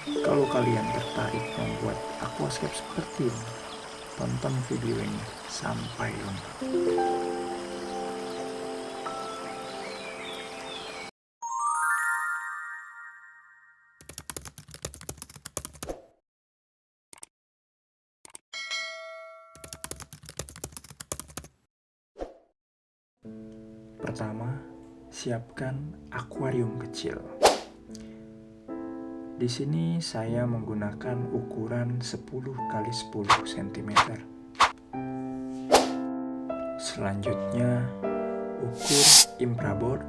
Kalau kalian tertarik membuat aquascape seperti ini, tonton video ini sampai lengkap. Pertama, siapkan akuarium kecil. Di sini saya menggunakan ukuran 10 x 10 cm. Selanjutnya, ukur infraboard.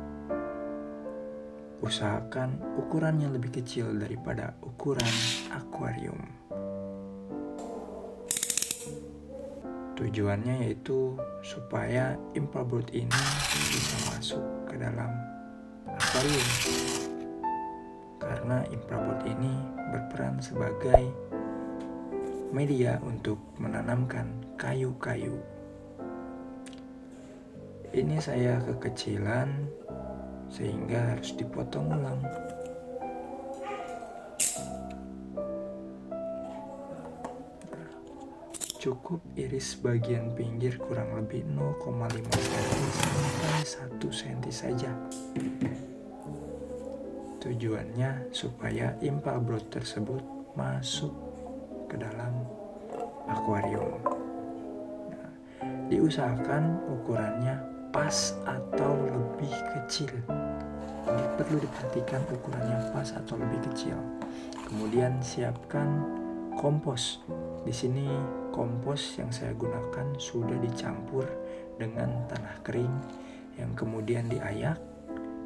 Usahakan ukurannya lebih kecil daripada ukuran akuarium. Tujuannya yaitu supaya infraboard ini bisa masuk ke dalam akuarium. Karena infraboard ini berperan sebagai media untuk menanamkan kayu-kayu. Ini saya kekecilan sehingga harus dipotong ulang. Cukup iris bagian pinggir kurang lebih 0,5 cm sampai 1 cm saja. Tujuannya supaya infraboard tersebut masuk ke dalam akuarium. Nah, diusahakan ukurannya pas atau lebih kecil. Ini perlu diperhatikan ukurannya pas atau lebih kecil. Kemudian siapkan kompos. Di sini kompos yang saya gunakan sudah dicampur dengan tanah kering yang kemudian diayak.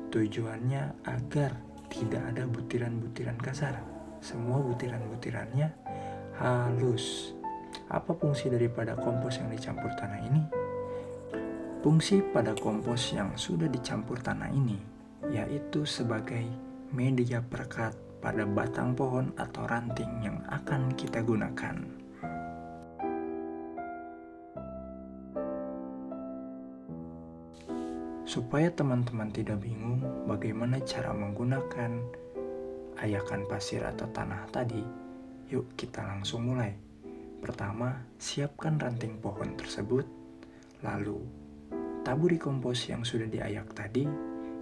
Tujuannya agar tidak ada butiran-butiran kasar. Semua butiran-butirannya halus. Apa fungsi daripada kompos yang dicampur tanah ini? Fungsi pada kompos yang sudah dicampur tanah ini yaitu sebagai media perekat pada batang pohon atau ranting yang akan kita gunakan. Supaya teman-teman tidak bingung bagaimana cara menggunakan ayakan pasir atau tanah tadi, yuk kita langsung mulai. Pertama, siapkan ranting pohon tersebut, lalu taburi kompos yang sudah diayak tadi,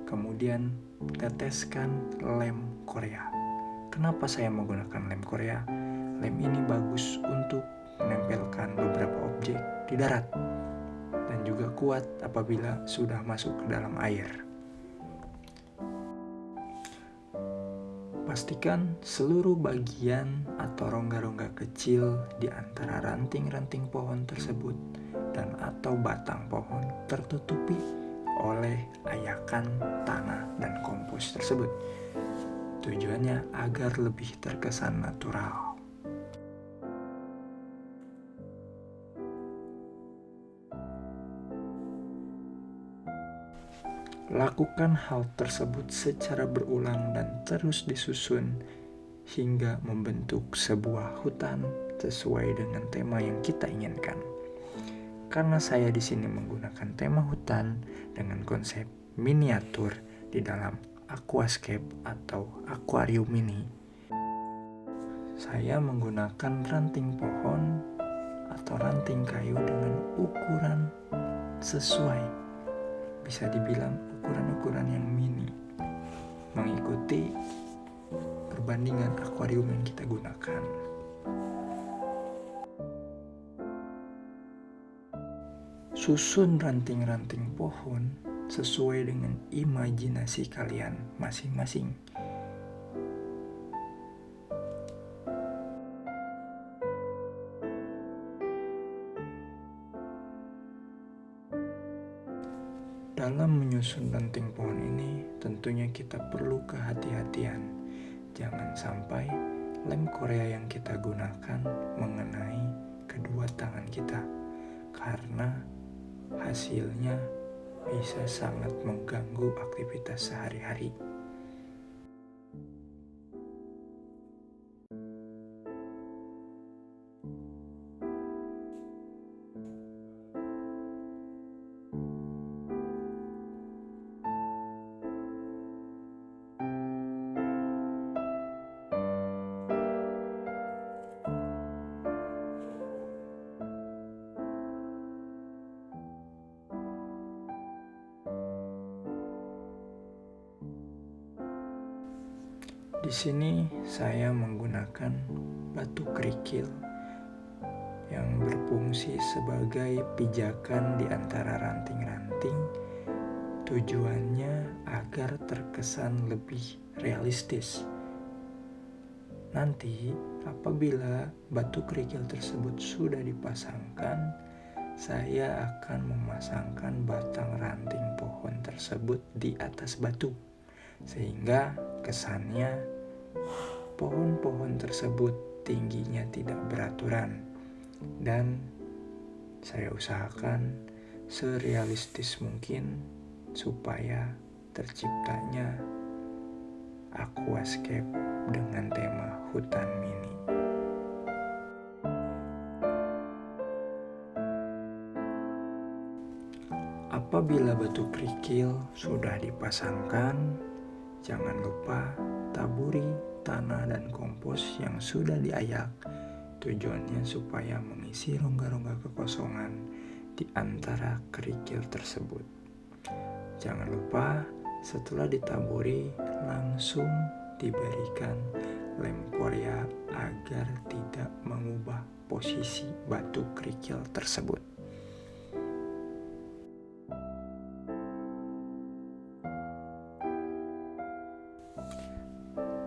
kemudian teteskan lem Korea. Kenapa saya menggunakan lem Korea? Lem ini bagus untuk menempelkan beberapa objek di darat dan juga kuat apabila sudah masuk ke dalam air. Pastikan seluruh bagian atau rongga-rongga kecil di antara ranting-ranting pohon tersebut dan atau batang pohon tertutupi oleh ayakan tanah dan kompos tersebut. Tujuannya agar lebih terkesan natural. Lakukan hal tersebut secara berulang dan terus disusun hingga membentuk sebuah hutan sesuai dengan tema yang kita inginkan. Karena saya di sini menggunakan tema hutan dengan konsep miniatur di dalam aquascape atau akuarium ini, saya menggunakan ranting pohon atau ranting kayu dengan ukuran sesuai, bisa dibilang ukuran-ukuran yang mini, mengikuti perbandingan akuarium yang kita gunakan. Susun ranting-ranting pohon sesuai dengan imajinasi kalian masing-masing. Dalam menyusun ranting pohon ini, tentunya kita perlu kehati-hatian. Jangan sampai lem Korea yang kita gunakan mengenai kedua tangan kita, karena hasilnya bisa sangat mengganggu aktivitas sehari-hari. Di sini saya menggunakan batu kerikil yang berfungsi sebagai pijakan di antara ranting-ranting. Tujuannya agar terkesan lebih realistis. Nanti apabila batu kerikil tersebut sudah dipasangkan, saya akan memasangkan batang ranting pohon tersebut di atas batu, sehingga kesannya pohon-pohon tersebut tingginya tidak beraturan, dan saya usahakan serealistis mungkin supaya terciptanya aquascape dengan tema hutan mini. Apabila batu kerikil sudah dipasangkan, jangan lupa taburi tanah dan kompos yang sudah diayak. Tujuannya supaya mengisi rongga-rongga kekosongan di antara kerikil tersebut. Jangan lupa setelah ditaburi langsung diberikan lem Korea agar tidak mengubah posisi batu kerikil tersebut.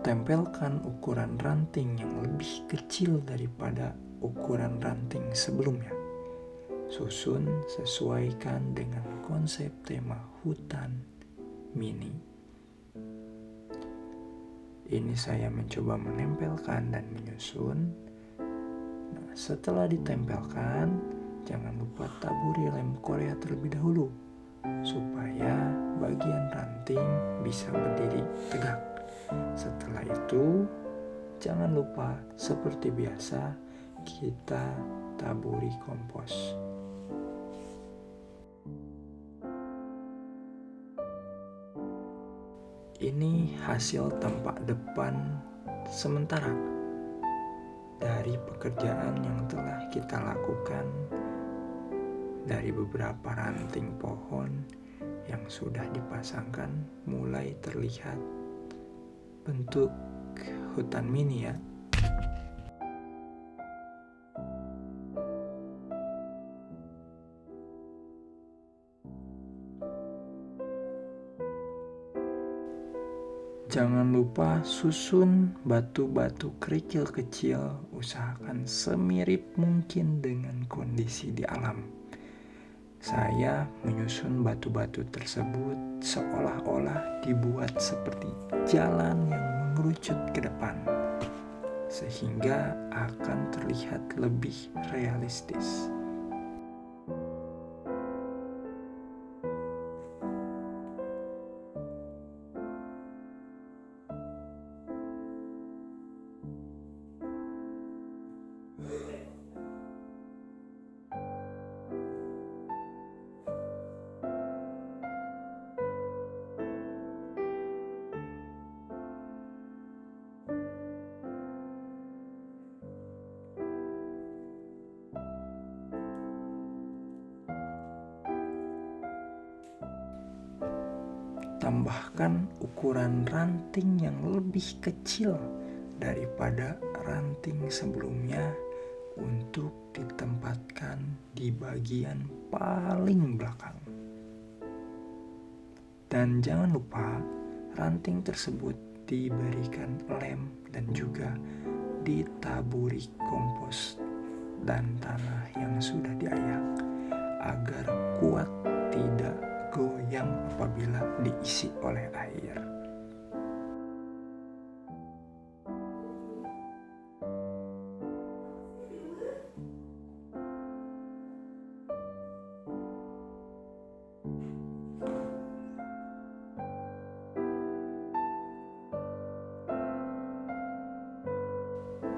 Tempelkan ukuran ranting yang lebih kecil daripada ukuran ranting sebelumnya. Susun sesuaikan dengan konsep tema hutan mini. Ini saya mencoba menempelkan dan menyusun. Nah, setelah ditempelkan, jangan lupa taburi lem Korea terlebih dahulu supaya bagian ranting bisa berdiri tegak. Setelah itu, jangan lupa seperti biasa kita taburi kompos. Ini hasil tampak depan sementara dari pekerjaan yang telah kita lakukan dari beberapa ranting pohon yang sudah dipasangkan, mulai terlihat bentuk hutan mini ya. Jangan lupa susun batu-batu kerikil kecil, usahakan semirip mungkin dengan kondisi di alam. Saya menyusun batu-batu tersebut seolah-olah dibuat seperti jalan yang mengerucut ke depan, sehingga akan terlihat lebih realistis. Tambahkan ukuran ranting yang lebih kecil daripada ranting sebelumnya untuk ditempatkan di bagian paling belakang. Dan jangan lupa ranting tersebut diberikan lem dan juga ditaburi kompos dan tanah yang sudah diayak agar kuat tidak goyang apabila diisi oleh air.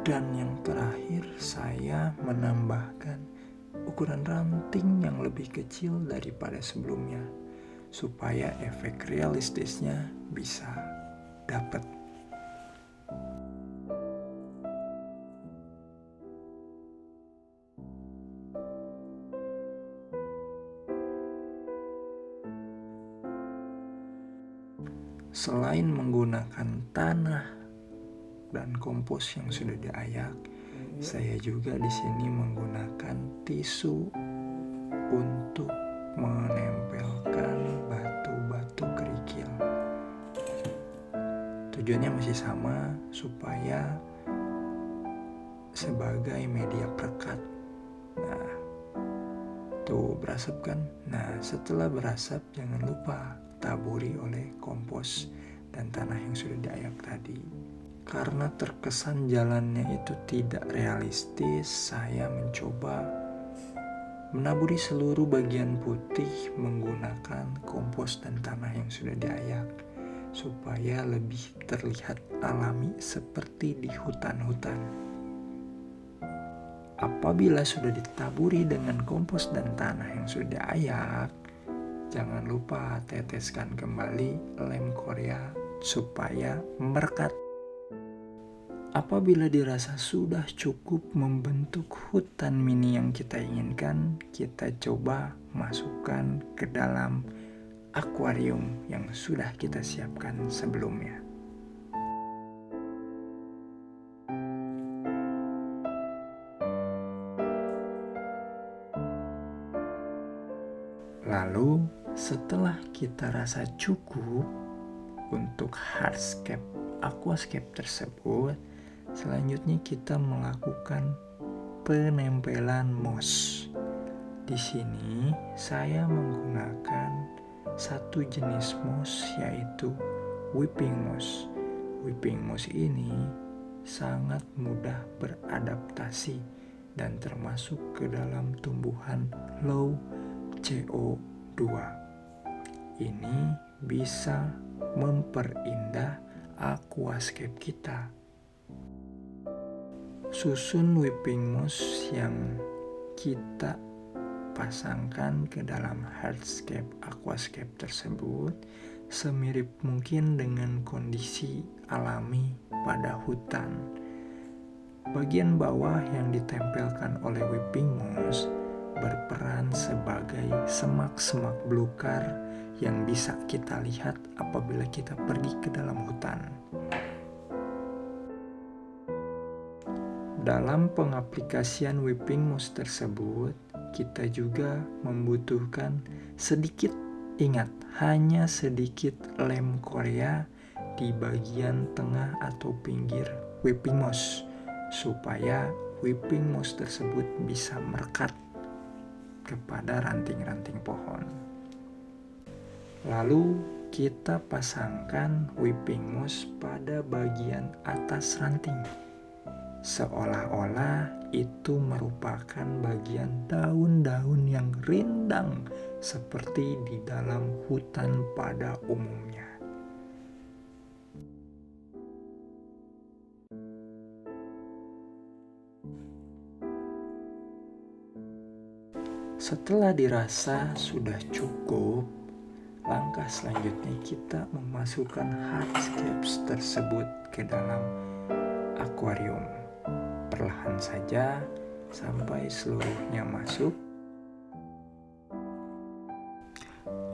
Dan yang terakhir, saya menambahkan ukuran ranting yang lebih kecil daripada sebelumnya supaya efek realistisnya bisa dapat. Selain menggunakan tanah dan kompos yang sudah diayak, saya juga di sini menggunakan tisu untuk menempelkan batu-batu kerikil. Tujuannya masih sama, supaya sebagai media perekat. Nah, tuh berasap kan? Nah, setelah berasap jangan lupa taburi oleh kompos dan tanah yang sudah diayak tadi. Karena terkesan jalannya itu tidak realistis, saya mencoba menaburi seluruh bagian putih menggunakan kompos dan tanah yang sudah diayak, supaya lebih terlihat alami seperti di hutan-hutan. Apabila sudah ditaburi dengan kompos dan tanah yang sudah diayak, jangan lupa teteskan kembali lem Korea supaya merekat. Apabila dirasa sudah cukup membentuk hutan mini yang kita inginkan, kita coba masukkan ke dalam akuarium yang sudah kita siapkan sebelumnya. Lalu setelah kita rasa cukup untuk hardscape aquascape tersebut, selanjutnya kita melakukan penempelan moss. Di sini saya menggunakan satu jenis moss, yaitu whipping moss. Whipping moss ini sangat mudah beradaptasi dan termasuk ke dalam tumbuhan low CO2. Ini bisa memperindah aquascape kita. Susun whipping moss yang kita pasangkan ke dalam hardscape aquascape tersebut semirip mungkin dengan kondisi alami pada hutan. Bagian bawah yang ditempelkan oleh whipping moss berperan sebagai semak-semak belukar yang bisa kita lihat apabila kita pergi ke dalam hutan. Dalam pengaplikasian whipping moss tersebut, kita juga membutuhkan sedikit, ingat, hanya sedikit lem Korea di bagian tengah atau pinggir whipping moss, supaya whipping moss tersebut bisa merekat kepada ranting-ranting pohon. Lalu kita pasangkan whipping moss pada bagian atas ranting, seolah-olah itu merupakan bagian daun-daun yang rindang seperti di dalam hutan pada umumnya. Setelah dirasa sudah cukup, langkah selanjutnya kita memasukkan hardscapes tersebut ke dalam akuarium. Perlahan saja sampai seluruhnya masuk.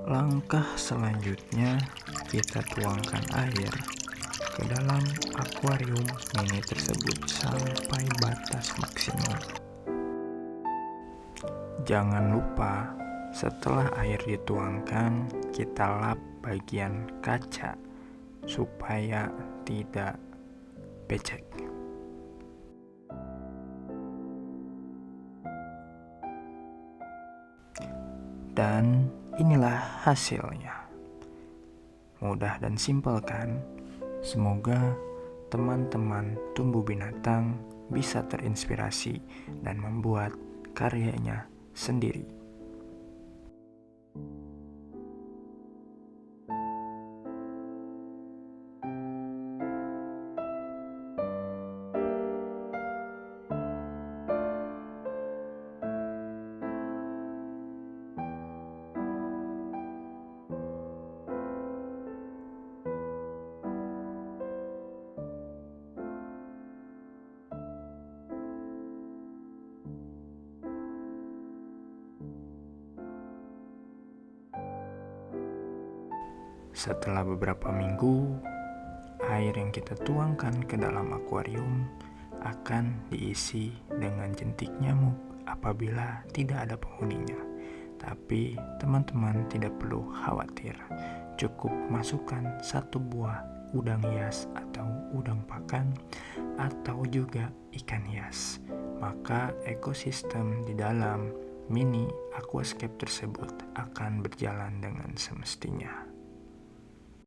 Langkah selanjutnya kita tuangkan air ke dalam akuarium mini tersebut sampai batas maksimum. Jangan lupa setelah air dituangkan, kita lap bagian kaca supaya tidak becek. Dan inilah hasilnya. Mudah dan simpel kan? Semoga teman-teman tumbuh binatang bisa terinspirasi dan membuat karyanya sendiri. Setelah beberapa minggu, air yang kita tuangkan ke dalam akuarium akan diisi dengan jentik nyamuk apabila tidak ada penghuninya. Tapi teman-teman tidak perlu khawatir. Cukup masukkan 1 buah udang hias atau udang pakan atau juga ikan hias. Maka ekosistem di dalam mini aquascape tersebut akan berjalan dengan semestinya.